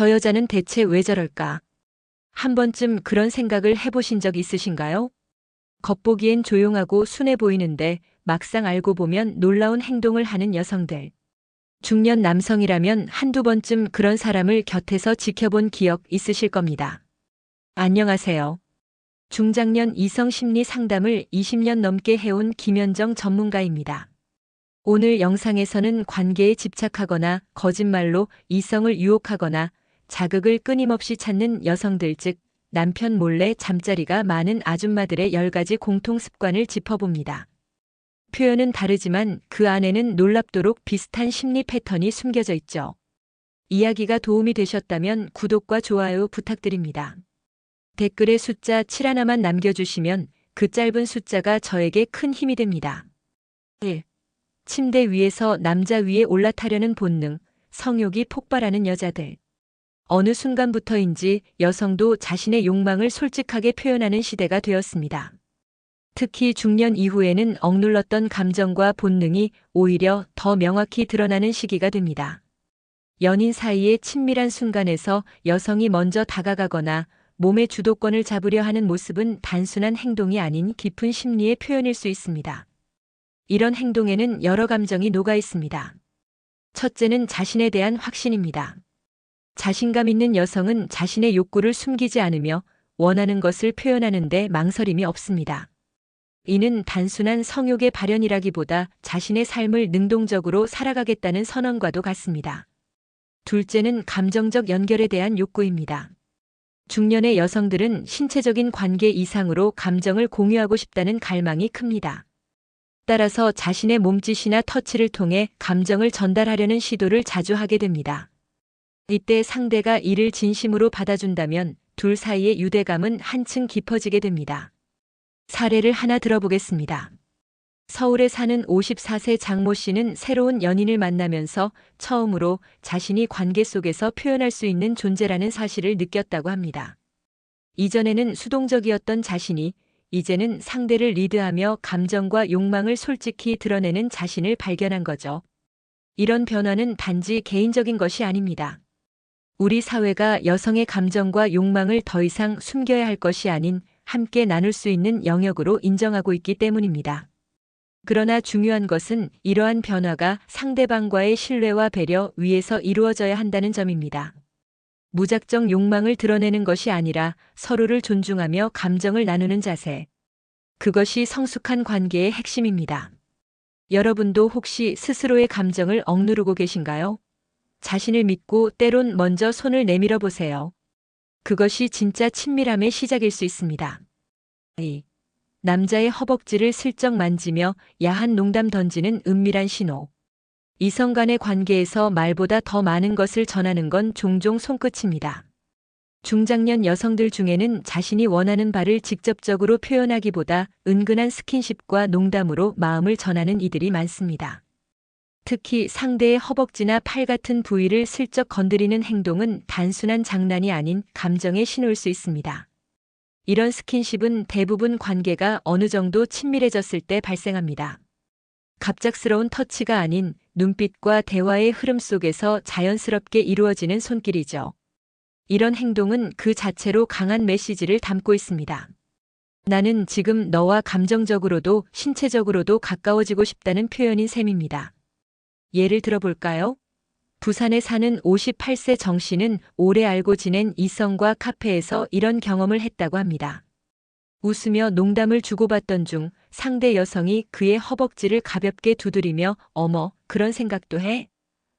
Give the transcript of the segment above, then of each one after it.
저 여자는 대체 왜 저럴까? 한 번쯤 그런 생각을 해보신 적 있으신가요? 겉보기엔 조용하고 순해 보이는데 막상 알고 보면 놀라운 행동을 하는 여성들. 중년 남성이라면 한두 번쯤 그런 사람을 곁에서 지켜본 기억 있으실 겁니다. 안녕하세요. 중장년 이성 심리 상담을 20년 넘게 해온 김현정 전문가입니다. 오늘 영상에서는 관계에 집착하거나 거짓말로 이성을 유혹하거나 자극을 끊임없이 찾는 여성들, 즉 남편 몰래 잠자리가 많은 아줌마들의 10가지 공통 습관을 짚어봅니다. 표현은 다르지만 그 안에는 놀랍도록 비슷한 심리 패턴이 숨겨져 있죠. 이야기가 도움이 되셨다면 구독과 좋아요 부탁드립니다. 댓글에 숫자 7 하나만 남겨주시면 그 짧은 숫자가 저에게 큰 힘이 됩니다. 1. 침대 위에서 남자 위에 올라타려는 본능, 성욕이 폭발하는 여자들. 어느 순간부터인지 여성도 자신의 욕망을 솔직하게 표현하는 시대가 되었습니다. 특히 중년 이후에는 억눌렀던 감정과 본능이 오히려 더 명확히 드러나는 시기가 됩니다. 연인 사이의 친밀한 순간에서 여성이 먼저 다가가거나 몸의 주도권을 잡으려 하는 모습은 단순한 행동이 아닌 깊은 심리의 표현일 수 있습니다. 이런 행동에는 여러 감정이 녹아 있습니다. 첫째는 자신에 대한 확신입니다. 자신감 있는 여성은 자신의 욕구를 숨기지 않으며 원하는 것을 표현하는데 망설임이 없습니다. 이는 단순한 성욕의 발현이라기보다 자신의 삶을 능동적으로 살아가겠다는 선언과도 같습니다. 둘째는 감정적 연결에 대한 욕구입니다. 중년의 여성들은 신체적인 관계 이상으로 감정을 공유하고 싶다는 갈망이 큽니다. 따라서 자신의 몸짓이나 터치를 통해 감정을 전달하려는 시도를 자주 하게 됩니다. 이때 상대가 이를 진심으로 받아준다면 둘 사이의 유대감은 한층 깊어지게 됩니다. 사례를 하나 들어보겠습니다. 서울에 사는 54세 장모 씨는 새로운 연인을 만나면서 처음으로 자신이 관계 속에서 표현할 수 있는 존재라는 사실을 느꼈다고 합니다. 이전에는 수동적이었던 자신이 이제는 상대를 리드하며 감정과 욕망을 솔직히 드러내는 자신을 발견한 거죠. 이런 변화는 단지 개인적인 것이 아닙니다. 우리 사회가 여성의 감정과 욕망을 더 이상 숨겨야 할 것이 아닌 함께 나눌 수 있는 영역으로 인정하고 있기 때문입니다. 그러나 중요한 것은 이러한 변화가 상대방과의 신뢰와 배려 위에서 이루어져야 한다는 점입니다. 무작정 욕망을 드러내는 것이 아니라 서로를 존중하며 감정을 나누는 자세. 그것이 성숙한 관계의 핵심입니다. 여러분도 혹시 스스로의 감정을 억누르고 계신가요? 자신을 믿고 때론 먼저 손을 내밀어 보세요. 그것이 진짜 친밀함의 시작일 수 있습니다. 2. 남자의 허벅지를 슬쩍 만지며 야한 농담 던지는 은밀한 신호. 이성 간의 관계에서 말보다 더 많은 것을 전하는 건 종종 손끝입니다. 중장년 여성들 중에는 자신이 원하는 바를 직접적으로 표현하기보다 은근한 스킨십과 농담으로 마음을 전하는 이들이 많습니다. 특히 상대의 허벅지나 팔 같은 부위를 슬쩍 건드리는 행동은 단순한 장난이 아닌 감정의 신호일 수 있습니다. 이런 스킨십은 대부분 관계가 어느 정도 친밀해졌을 때 발생합니다. 갑작스러운 터치가 아닌 눈빛과 대화의 흐름 속에서 자연스럽게 이루어지는 손길이죠. 이런 행동은 그 자체로 강한 메시지를 담고 있습니다. 나는 지금 너와 감정적으로도 신체적으로도 가까워지고 싶다는 표현인 셈입니다. 예를 들어볼까요? 부산에 사는 58세 정 씨는 오래 알고 지낸 이성과 카페에서 이런 경험을 했다고 합니다. 웃으며 농담을 주고받던 중 상대 여성이 그의 허벅지를 가볍게 두드리며 어머, 그런 생각도 해?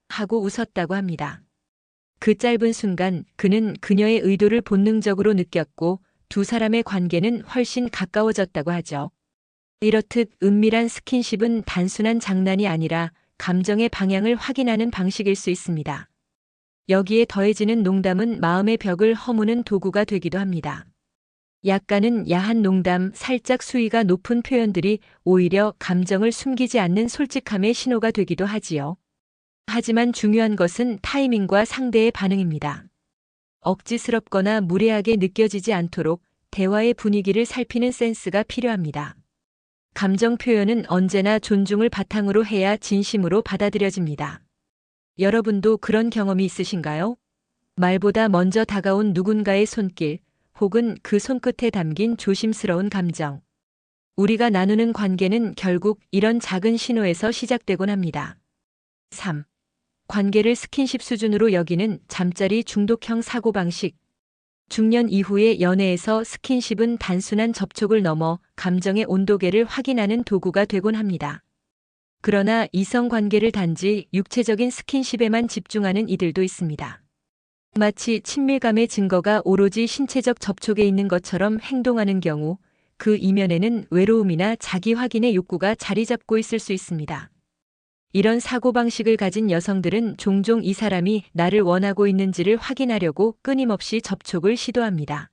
하고 웃었다고 합니다. 그 짧은 순간 그는 그녀의 의도를 본능적으로 느꼈고 두 사람의 관계는 훨씬 가까워졌다고 하죠. 이렇듯 은밀한 스킨십은 단순한 장난이 아니라 감정의 방향을 확인하는 방식일 수 있습니다. 여기에 더해지는 농담은 마음의 벽을 허무는 도구가 되기도 합니다. 약간은 야한 농담, 살짝 수위가 높은 표현들이 오히려 감정을 숨기지 않는 솔직함의 신호가 되기도 하지요. 하지만 중요한 것은 타이밍과 상대의 반응입니다. 억지스럽거나 무례하게 느껴지지 않도록 대화의 분위기를 살피는 센스가 필요합니다. 감정 표현은 언제나 존중을 바탕으로 해야 진심으로 받아들여집니다. 여러분도 그런 경험이 있으신가요? 말보다 먼저 다가온 누군가의 손길, 혹은 그 손끝에 담긴 조심스러운 감정. 우리가 나누는 관계는 결국 이런 작은 신호에서 시작되곤 합니다. 3. 관계를 스킨십 수준으로 여기는 잠자리 중독형 사고방식. 중년 이후의 연애에서 스킨십은 단순한 접촉을 넘어 감정의 온도계를 확인하는 도구가 되곤 합니다. 그러나 이성 관계를 단지 육체적인 스킨십에만 집중하는 이들도 있습니다. 마치 친밀감의 증거가 오로지 신체적 접촉에 있는 것처럼 행동하는 경우, 그 이면에는 외로움이나 자기 확인의 욕구가 자리 잡고 있을 수 있습니다. 이런 사고방식을 가진 여성들은 종종 이 사람이 나를 원하고 있는지를 확인하려고 끊임없이 접촉을 시도합니다.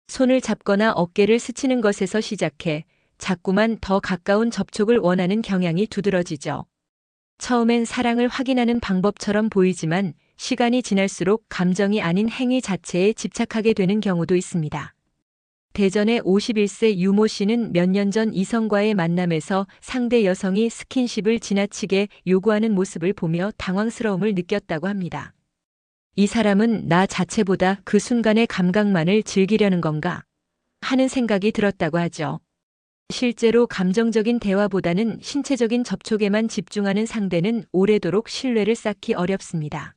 손을 잡거나 어깨를 스치는 것에서 시작해 자꾸만 더 가까운 접촉을 원하는 경향이 두드러지죠. 처음엔 사랑을 확인하는 방법처럼 보이지만 시간이 지날수록 감정이 아닌 행위 자체에 집착하게 되는 경우도 있습니다. 대전의 51세 유모 씨는 몇 년 전 이성과의 만남에서 상대 여성이 스킨십을 지나치게 요구하는 모습을 보며 당황스러움을 느꼈다고 합니다. 이 사람은 나 자체보다 그 순간의 감각만을 즐기려는 건가 하는 생각이 들었다고 하죠. 실제로 감정적인 대화보다는 신체적인 접촉에만 집중하는 상대는 오래도록 신뢰를 쌓기 어렵습니다.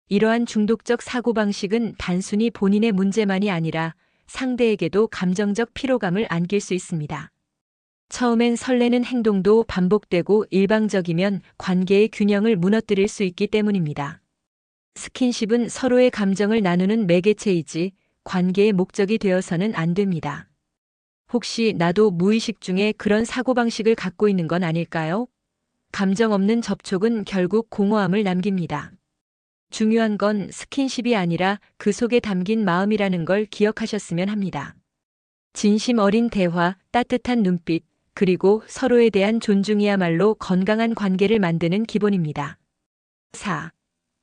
이러한 중독적 사고방식은 단순히 본인의 문제만이 아니라 상대에게도 감정적 피로감을 안길 수 있습니다. 처음엔 설레는 행동도 반복되고 일방적이면 관계의 균형을 무너뜨릴 수 있기 때문입니다. 스킨십은 서로의 감정을 나누는 매개체이지 관계의 목적이 되어서는 안 됩니다. 혹시 나도 무의식 중에 그런 사고방식을 갖고 있는 건 아닐까요? 감정 없는 접촉은 결국 공허함을 남깁니다. 중요한 건 스킨십이 아니라 그 속에 담긴 마음이라는 걸 기억하셨으면 합니다. 진심 어린 대화, 따뜻한 눈빛, 그리고 서로에 대한 존중이야말로 건강한 관계를 만드는 기본입니다. 4.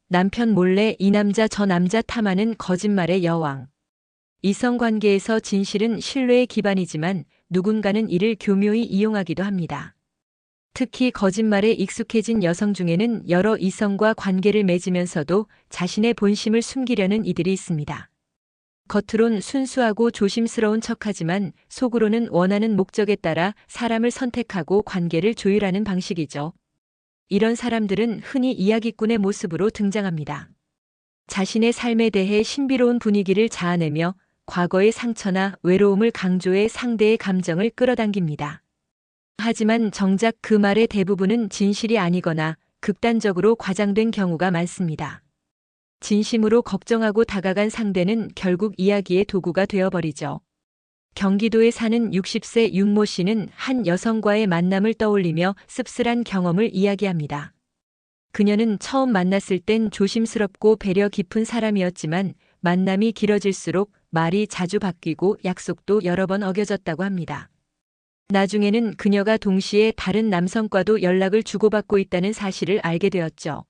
남편 몰래 이 남자 저 남자 탐하는 거짓말의 여왕. 이성관계에서 진실은 신뢰의 기반이지만 누군가는 이를 교묘히 이용하기도 합니다. 특히 거짓말에 익숙해진 여성 중에는 여러 이성과 관계를 맺으면서도 자신의 본심을 숨기려는 이들이 있습니다. 겉으론 순수하고 조심스러운 척하지만 속으로는 원하는 목적에 따라 사람을 선택하고 관계를 조율하는 방식이죠. 이런 사람들은 흔히 이야기꾼의 모습으로 등장합니다. 자신의 삶에 대해 신비로운 분위기를 자아내며 과거의 상처나 외로움을 강조해 상대의 감정을 끌어당깁니다. 하지만 정작 그 말의 대부분은 진실이 아니거나 극단적으로 과장된 경우가 많습니다. 진심으로 걱정하고 다가간 상대는 결국 이야기의 도구가 되어버리죠. 경기도에 사는 60세 윤모 씨는 한 여성과의 만남을 떠올리며 씁쓸한 경험을 이야기합니다. 그녀는 처음 만났을 땐 조심스럽고 배려 깊은 사람이었지만 만남이 길어질수록 말이 자주 바뀌고 약속도 여러 번 어겨졌다고 합니다. 나중에는 그녀가 동시에 다른 남성과도 연락을 주고받고 있다는 사실을 알게 되었죠.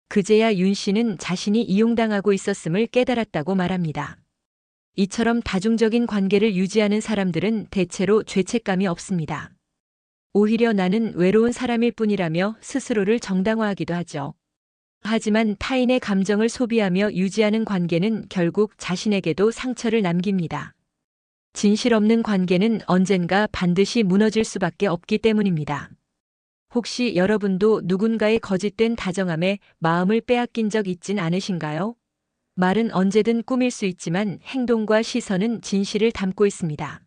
그제야 윤 씨는 자신이 이용당하고 있었음을 깨달았다고 말합니다. 이처럼 다중적인 관계를 유지하는 사람들은 대체로 죄책감이 없습니다. 오히려 나는 외로운 사람일 뿐이라며 스스로를 정당화하기도 하죠. 하지만 타인의 감정을 소비하며 유지하는 관계는 결국 자신에게도 상처를 남깁니다. 진실 없는 관계는 언젠가 반드시 무너질 수밖에 없기 때문입니다. 혹시 여러분도 누군가의 거짓된 다정함에 마음을 빼앗긴 적 있진 않으신가요? 말은 언제든 꾸밀 수 있지만 행동과 시선은 진실을 담고 있습니다.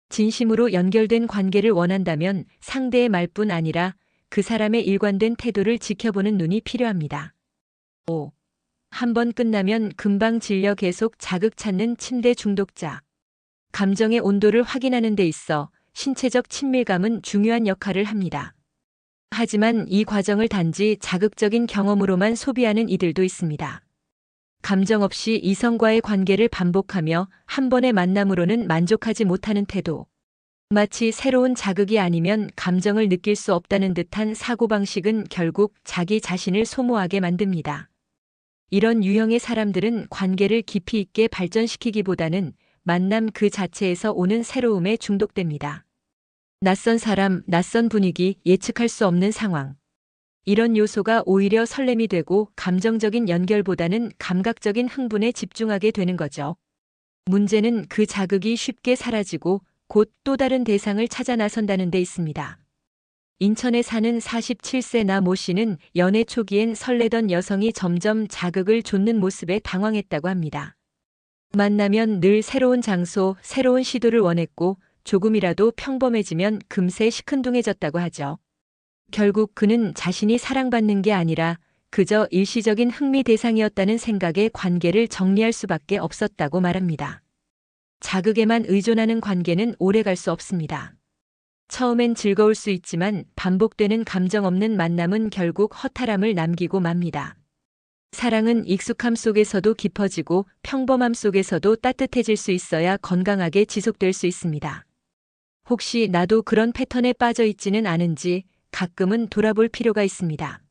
진심으로 연결된 관계를 원한다면 상대의 말뿐 아니라 그 사람의 일관된 태도를 지켜보는 눈이 필요합니다. 5. 한 번 끝나면 금방 질려 계속 자극 찾는 침대 중독자. 감정의 온도를 확인하는 데 있어 신체적 친밀감은 중요한 역할을 합니다. 하지만 이 과정을 단지 자극적인 경험으로만 소비하는 이들도 있습니다. 감정 없이 이성과의 관계를 반복하며 한 번의 만남으로는 만족하지 못하는 태도. 마치 새로운 자극이 아니면 감정을 느낄 수 없다는 듯한 사고방식은 결국 자기 자신을 소모하게 만듭니다. 이런 유형의 사람들은 관계를 깊이 있게 발전시키기보다는 만남 그 자체에서 오는 새로움에 중독됩니다. 낯선 사람, 낯선 분위기, 예측할 수 없는 상황. 이런 요소가 오히려 설렘이 되고 감정적인 연결보다는 감각적인 흥분에 집중하게 되는 거죠. 문제는 그 자극이 쉽게 사라지고 곧 또 다른 대상을 찾아 나선다는 데 있습니다. 인천에 사는 47세 나 모 씨는 연애 초기엔 설레던 여성이 점점 자극을 좇는 모습에 당황했다고 합니다. 만나면 늘 새로운 장소, 새로운 시도를 원했고 조금이라도 평범해지면 금세 시큰둥해졌다고 하죠. 결국 그는 자신이 사랑받는 게 아니라 그저 일시적인 흥미 대상이었다는 생각에 관계를 정리할 수밖에 없었다고 말합니다. 자극에만 의존하는 관계는 오래 갈 수 없습니다. 처음엔 즐거울 수 있지만 반복되는 감정 없는 만남은 결국 허탈함을 남기고 맙니다. 사랑은 익숙함 속에서도 깊어지고 평범함 속에서도 따뜻해질 수 있어야 건강하게 지속될 수 있습니다. 혹시 나도 그런 패턴에 빠져 있지는 않은지 가끔은 돌아볼 필요가 있습니다.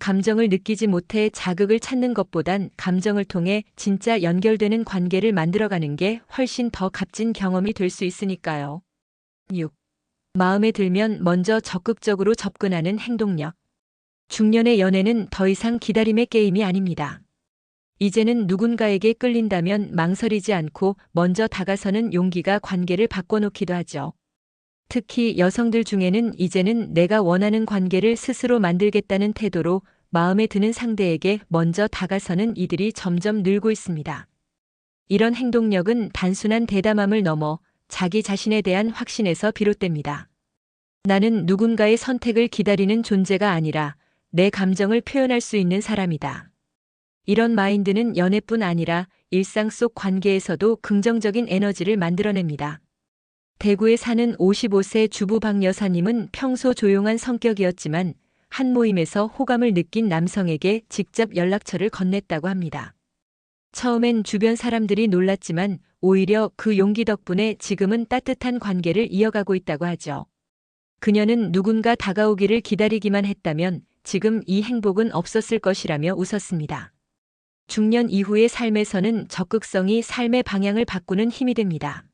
감정을 느끼지 못해 자극을 찾는 것보단 감정을 통해 진짜 연결되는 관계를 만들어가는 게 훨씬 더 값진 경험이 될 수 있으니까요. 6. 마음에 들면 먼저 적극적으로 접근하는 행동력. 중년의 연애는 더 이상 기다림의 게임이 아닙니다. 이제는 누군가에게 끌린다면 망설이지 않고 먼저 다가서는 용기가 관계를 바꿔놓기도 하죠. 특히 여성들 중에는 이제는 내가 원하는 관계를 스스로 만들겠다는 태도로 마음에 드는 상대에게 먼저 다가서는 이들이 점점 늘고 있습니다. 이런 행동력은 단순한 대담함을 넘어 자기 자신에 대한 확신에서 비롯됩니다. 나는 누군가의 선택을 기다리는 존재가 아니라 내 감정을 표현할 수 있는 사람이다. 이런 마인드는 연애뿐 아니라 일상 속 관계에서도 긍정적인 에너지를 만들어냅니다. 대구에 사는 55세 주부 박 여사님은 평소 조용한 성격이었지만 한 모임에서 호감을 느낀 남성에게 직접 연락처를 건넸다고 합니다. 처음엔 주변 사람들이 놀랐지만 오히려 그 용기 덕분에 지금은 따뜻한 관계를 이어가고 있다고 하죠. 그녀는 누군가 다가오기를 기다리기만 했다면 지금 이 행복은 없었을 것이라며 웃었습니다. 중년 이후의 삶에서는 적극성이 삶의 방향을 바꾸는 힘이 됩니다.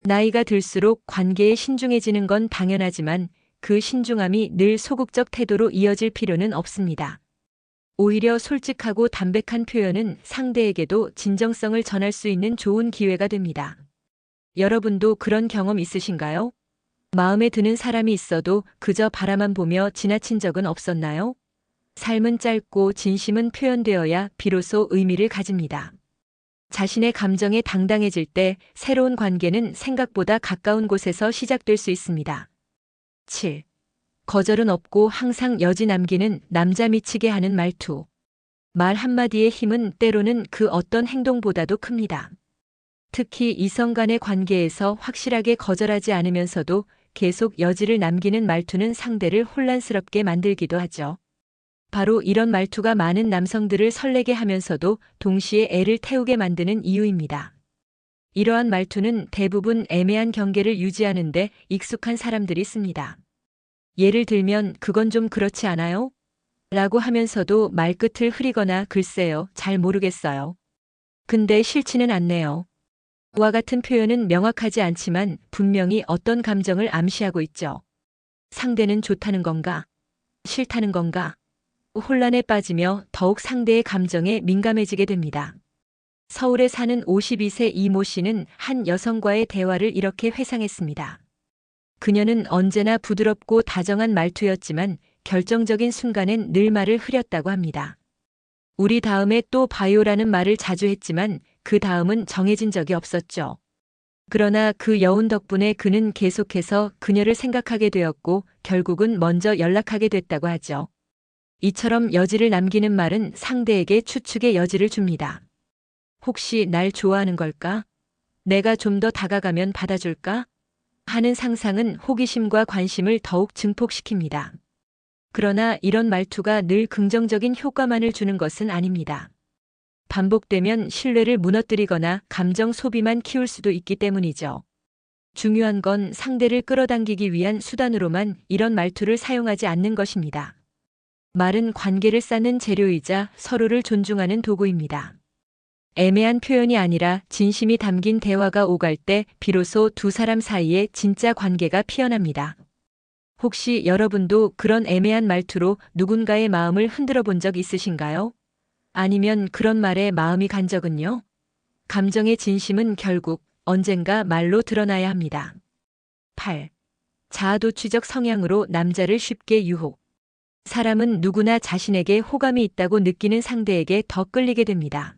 나이가 들수록 관계에 신중해지는 건 당연하지만 그 신중함이 늘 소극적 태도로 이어질 필요는 없습니다. 오히려 솔직하고 담백한 표현은 상대에게도 진정성을 전할 수 있는 좋은 기회가 됩니다. 여러분도 그런 경험 있으신가요? 마음에 드는 사람이 있어도 그저 바라만 보며 지나친 적은 없었나요? 삶은 짧고 진심은 표현되어야 비로소 의미를 가집니다. 자신의 감정에 당당해질 때 새로운 관계는 생각보다 가까운 곳에서 시작될 수 있습니다. 7. 거절은 없고 항상 여지 남기는 남자 미치게 하는 말투. 말 한마디의 힘은 때로는 그 어떤 행동보다도 큽니다. 특히 이성 간의 관계에서 확실하게 거절하지 않으면서도 계속 여지를 남기는 말투는 상대를 혼란스럽게 만들기도 하죠. 바로 이런 말투가 많은 남성들을 설레게 하면서도 동시에 애를 태우게 만드는 이유입니다. 이러한 말투는 대부분 애매한 경계를 유지하는데 익숙한 사람들이 씁니다. 예를 들면 그건 좀 그렇지 않아요? 라고 하면서도 말끝을 흐리거나 글쎄요, 잘 모르겠어요. 근데 싫지는 않네요. 와 같은 표현은 명확하지 않지만 분명히 어떤 감정을 암시하고 있죠. 상대는 좋다는 건가? 싫다는 건가? 혼란에 빠지며 더욱 상대의 감정에 민감해지게 됩니다. 서울에 사는 52세 이모 씨는 한 여성과의 대화를 이렇게 회상했습니다. 그녀는 언제나 부드럽고 다정한 말투였지만 결정적인 순간엔 늘 말을 흐렸다고 합니다. 우리 다음에 또 봐요라는 말을 자주 했지만 그 다음은 정해진 적이 없었죠. 그러나 그 여운 덕분에 그는 계속해서 그녀를 생각하게 되었고 결국은 먼저 연락하게 됐다고 하죠. 이처럼 여지를 남기는 말은 상대에게 추측의 여지를 줍니다. 혹시 날 좋아하는 걸까? 내가 좀 더 다가가면 받아줄까? 하는 상상은 호기심과 관심을 더욱 증폭시킵니다. 그러나 이런 말투가 늘 긍정적인 효과만을 주는 것은 아닙니다. 반복되면 신뢰를 무너뜨리거나 감정 소비만 키울 수도 있기 때문이죠. 중요한 건 상대를 끌어당기기 위한 수단으로만 이런 말투를 사용하지 않는 것입니다. 말은 관계를 쌓는 재료이자 서로를 존중하는 도구입니다. 애매한 표현이 아니라 진심이 담긴 대화가 오갈 때 비로소 두 사람 사이에 진짜 관계가 피어납니다. 혹시 여러분도 그런 애매한 말투로 누군가의 마음을 흔들어 본 적 있으신가요? 아니면 그런 말에 마음이 간 적은요? 감정의 진심은 결국 언젠가 말로 드러나야 합니다. 8. 자아도취적 성향으로 남자를 쉽게 유혹. 사람은 누구나 자신에게 호감이 있다고 느끼는 상대에게 더 끌리게 됩니다.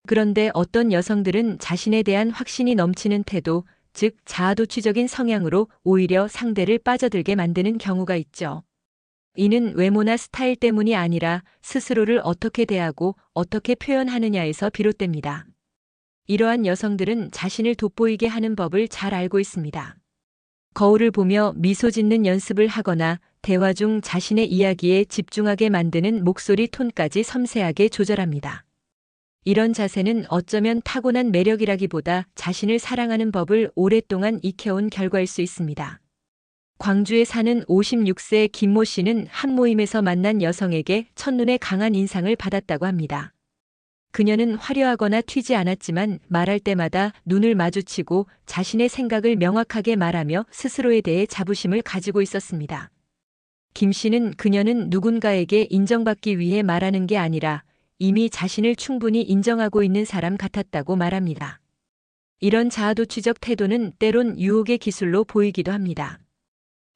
그런데 어떤 여성들은 자신에 대한 확신이 넘치는 태도, 즉 자아도취적인 성향으로 오히려 상대를 빠져들게 만드는 경우가 있죠. 이는 외모나 스타일 때문이 아니라 스스로를 어떻게 대하고 어떻게 표현하느냐에서 비롯됩니다. 이러한 여성들은 자신을 돋보이게 하는 법을 잘 알고 있습니다. 거울을 보며 미소 짓는 연습을 하거나 대화 중 자신의 이야기에 집중하게 만드는 목소리 톤까지 섬세하게 조절합니다. 이런 자세는 어쩌면 타고난 매력이라기보다 자신을 사랑하는 법을 오랫동안 익혀온 결과일 수 있습니다. 광주에 사는 56세 김모 씨는 한 모임에서 만난 여성에게 첫눈에 강한 인상을 받았다고 합니다. 그녀는 화려하거나 튀지 않았지만 말할 때마다 눈을 마주치고 자신의 생각을 명확하게 말하며 스스로에 대해 자부심을 가지고 있었습니다. 김 씨는 그녀는 누군가에게 인정받기 위해 말하는 게 아니라 이미 자신을 충분히 인정하고 있는 사람 같았다고 말합니다. 이런 자아도취적 태도는 때론 유혹의 기술로 보이기도 합니다.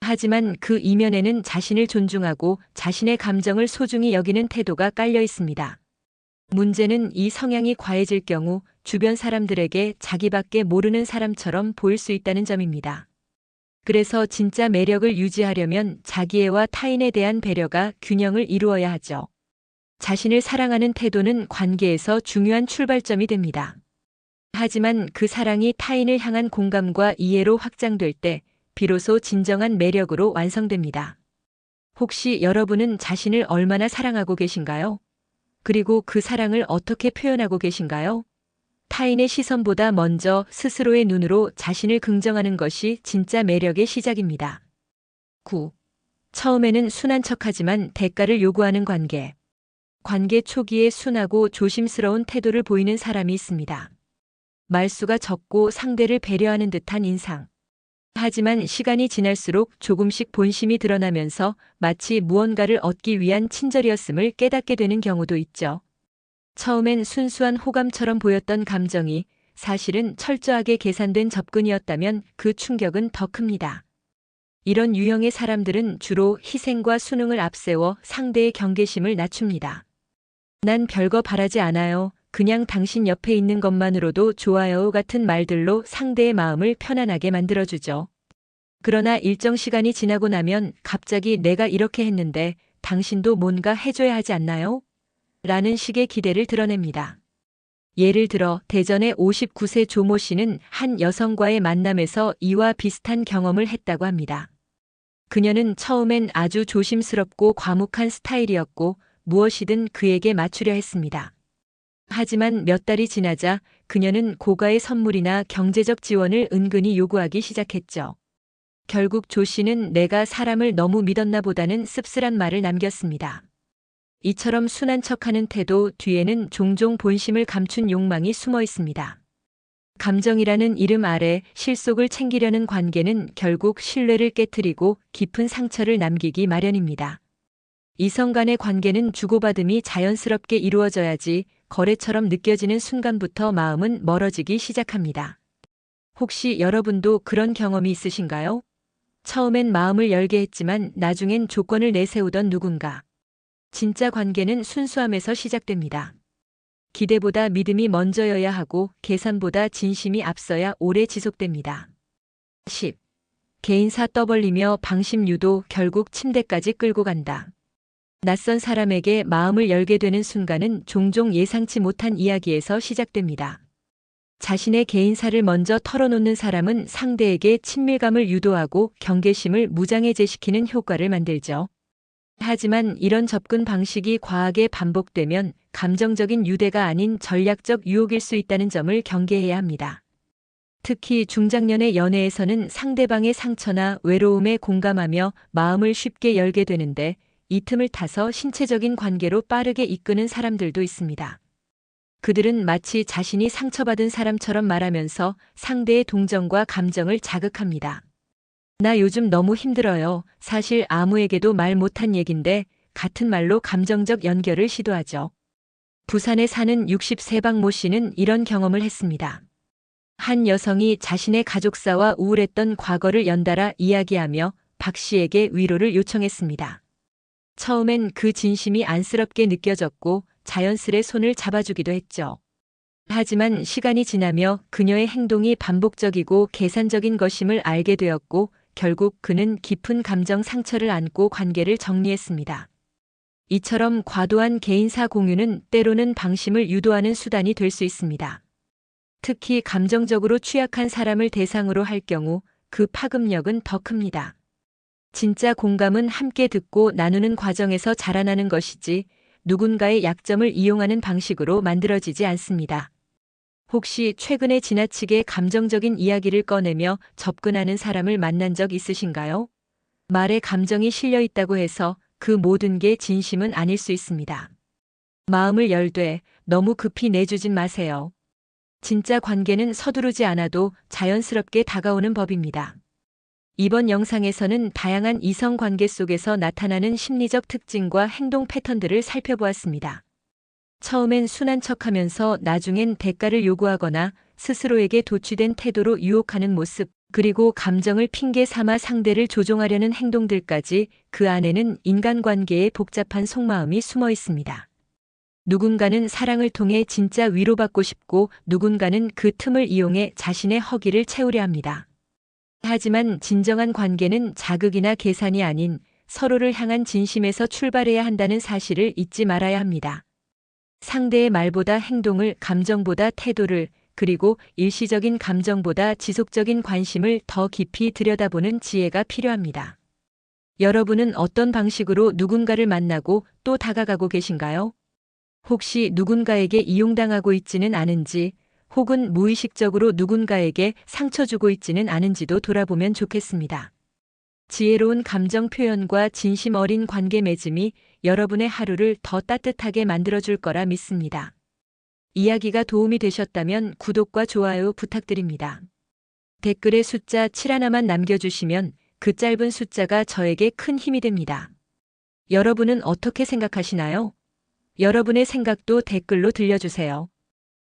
하지만 그 이면에는 자신을 존중하고 자신의 감정을 소중히 여기는 태도가 깔려 있습니다. 문제는 이 성향이 과해질 경우 주변 사람들에게 자기밖에 모르는 사람처럼 보일 수 있다는 점입니다. 그래서 진짜 매력을 유지하려면 자기애와 타인에 대한 배려가 균형을 이루어야 하죠. 자신을 사랑하는 태도는 관계에서 중요한 출발점이 됩니다. 하지만 그 사랑이 타인을 향한 공감과 이해로 확장될 때 비로소 진정한 매력으로 완성됩니다. 혹시 여러분은 자신을 얼마나 사랑하고 계신가요? 그리고 그 사랑을 어떻게 표현하고 계신가요? 타인의 시선보다 먼저 스스로의 눈으로 자신을 긍정하는 것이 진짜 매력의 시작입니다. 9. 처음에는 순한 척하지만 대가를 요구하는 관계. 관계 초기에 순하고 조심스러운 태도를 보이는 사람이 있습니다. 말수가 적고 상대를 배려하는 듯한 인상. 하지만 시간이 지날수록 조금씩 본심이 드러나면서 마치 무언가를 얻기 위한 친절이었음을 깨닫게 되는 경우도 있죠. 처음엔 순수한 호감처럼 보였던 감정이 사실은 철저하게 계산된 접근이었다면 그 충격은 더 큽니다. 이런 유형의 사람들은 주로 희생과 순응을 앞세워 상대의 경계심을 낮춥니다. 난 별거 바라지 않아요. 그냥 당신 옆에 있는 것만으로도 좋아요 같은 말들로 상대의 마음을 편안하게 만들어주죠. 그러나 일정 시간이 지나고 나면 갑자기 내가 이렇게 했는데 당신도 뭔가 해줘야 하지 않나요? 라는 식의 기대를 드러냅니다. 예를 들어 대전의 59세 조모 씨는 한 여성과의 만남에서 이와 비슷한 경험을 했다고 합니다. 그녀는 처음엔 아주 조심스럽고 과묵한 스타일이었고 무엇이든 그에게 맞추려 했습니다. 하지만 몇 달이 지나자 그녀는 고가의 선물이나 경제적 지원을 은근히 요구하기 시작했죠. 결국 조 씨는 내가 사람을 너무 믿었나 보다는 씁쓸한 말을 남겼습니다. 이처럼 순한 척하는 태도 뒤에는 종종 본심을 감춘 욕망이 숨어 있습니다. 감정이라는 이름 아래 실속을 챙기려는 관계는 결국 신뢰를 깨트리고 깊은 상처를 남기기 마련입니다. 이성 간의 관계는 주고받음이 자연스럽게 이루어져야지 거래처럼 느껴지는 순간부터 마음은 멀어지기 시작합니다. 혹시 여러분도 그런 경험이 있으신가요? 처음엔 마음을 열게 했지만 나중엔 조건을 내세우던 누군가. 진짜 관계는 순수함에서 시작됩니다. 기대보다 믿음이 먼저여야 하고 계산보다 진심이 앞서야 오래 지속됩니다. 10. 개인사 떠벌리며 방심 유도 결국 침대까지 끌고 간다. 낯선 사람에게 마음을 열게 되는 순간은 종종 예상치 못한 이야기에서 시작됩니다. 자신의 개인사를 먼저 털어놓는 사람은 상대에게 친밀감을 유도하고 경계심을 무장해제시키는 효과를 만들죠. 하지만 이런 접근 방식이 과하게 반복되면 감정적인 유대가 아닌 전략적 유혹일 수 있다는 점을 경계해야 합니다. 특히 중장년의 연애에서는 상대방의 상처나 외로움에 공감하며 마음을 쉽게 열게 되는데 이 틈을 타서 신체적인 관계로 빠르게 이끄는 사람들도 있습니다. 그들은 마치 자신이 상처받은 사람처럼 말하면서 상대의 동정과 감정을 자극합니다. 나 요즘 너무 힘들어요. 사실 아무에게도 말 못한 얘긴데 같은 말로 감정적 연결을 시도하죠. 부산에 사는 60세 모 씨는 이런 경험을 했습니다. 한 여성이 자신의 가족사와 우울했던 과거를 연달아 이야기하며 박 씨에게 위로를 요청했습니다. 처음엔 그 진심이 안쓰럽게 느껴졌고 자연스레 손을 잡아주기도 했죠. 하지만 시간이 지나며 그녀의 행동이 반복적이고 계산적인 것임을 알게 되었고 결국 그는 깊은 감정 상처를 안고 관계를 정리했습니다. 이처럼 과도한 개인사 공유는 때로는 방심을 유도하는 수단이 될 수 있습니다. 특히 감정적으로 취약한 사람을 대상으로 할 경우 그 파급력은 더 큽니다. 진짜 공감은 함께 듣고 나누는 과정에서 자라나는 것이지 누군가의 약점을 이용하는 방식으로 만들어지지 않습니다. 혹시 최근에 지나치게 감정적인 이야기를 꺼내며 접근하는 사람을 만난 적 있으신가요? 말에 감정이 실려 있다고 해서 그 모든 게 진심은 아닐 수 있습니다. 마음을 열되 너무 급히 내주진 마세요. 진짜 관계는 서두르지 않아도 자연스럽게 다가오는 법입니다. 이번 영상에서는 다양한 이성 관계 속에서 나타나는 심리적 특징과 행동 패턴들을 살펴보았습니다. 처음엔 순한 척하면서 나중엔 대가를 요구하거나 스스로에게 도취된 태도로 유혹하는 모습, 그리고 감정을 핑계 삼아 상대를 조종하려는 행동들까지 그 안에는 인간관계의 복잡한 속마음이 숨어 있습니다. 누군가는 사랑을 통해 진짜 위로받고 싶고 누군가는 그 틈을 이용해 자신의 허기를 채우려 합니다. 하지만 진정한 관계는 자극이나 계산이 아닌 서로를 향한 진심에서 출발해야 한다는 사실을 잊지 말아야 합니다. 상대의 말보다 행동을, 감정보다 태도를, 그리고 일시적인 감정보다 지속적인 관심을 더 깊이 들여다보는 지혜가 필요합니다. 여러분은 어떤 방식으로 누군가를 만나고 또 다가가고 계신가요? 혹시 누군가에게 이용당하고 있지는 않은지, 혹은 무의식적으로 누군가에게 상처 주고 있지는 않은지도 돌아보면 좋겠습니다. 지혜로운 감정 표현과 진심 어린 관계 맺음이 여러분의 하루를 더 따뜻하게 만들어줄 거라 믿습니다. 이야기가 도움이 되셨다면 구독과 좋아요 부탁드립니다. 댓글에 숫자 7 하나만 남겨주시면 그 짧은 숫자가 저에게 큰 힘이 됩니다. 여러분은 어떻게 생각하시나요? 여러분의 생각도 댓글로 들려주세요.